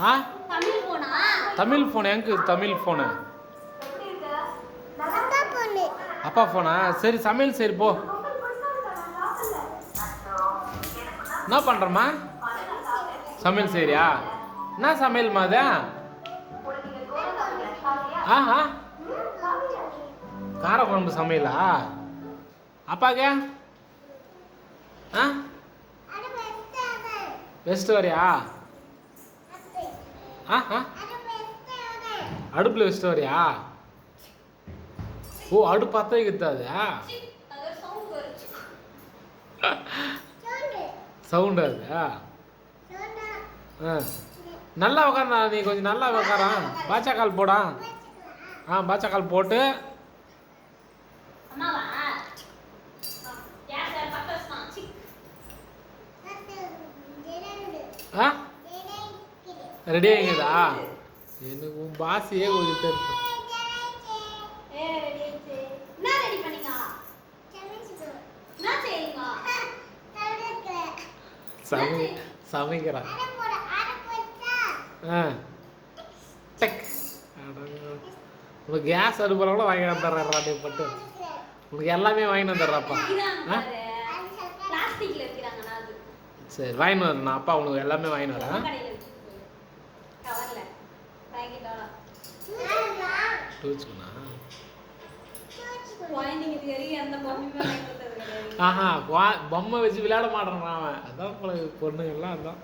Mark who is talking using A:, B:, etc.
A: ஆ Tamil phone எங்க Tamil phone அப்பா ஃபோனா சரி சமையல் சரி போ என்ன பண்ணுறம்மா சமையல் சரியா என்ன சமையல்மா அது ஆஹா காரக்குழம்பு சமையலா அப்பாக்கே ஆ வெஸ்ட்டு வரியா ஆ அடுப்பில் வச்சுட்டு வரியா ஓ அடுப்பு பற்ற வைக்கிறது அது சவுண்டு அது ஆ நல்லா உக்காந்தா நீ கொஞ்சம் நல்லா உக்காரா பாச்சாக்கால் போடா பாச்சாக்கால் போட்டு ஆ ரெடி ஆகிங்கதா எனக்கு உன் பாசியே கொஞ்சம் தெரியும் சமைக்கிறான் உனக்கு கேஸ் அடுப்பில் கூட வாங்கி வந்துடுறா நீ பட்டு உனக்கு எல்லாமே வாங்கிட்டு வந்துடுறாப்பா சரி வாங்கிட்டு வரேன் நான் அப்பா உனக்கு எல்லாமே வாங்கிட்டு வரேன் டூச்சுக்குண்ணா ஆஹா பொம்மை வச்சு விளையாட மாட்டேறான் அவன் அதான் பொண்ணுங்கள்லாம் அதான்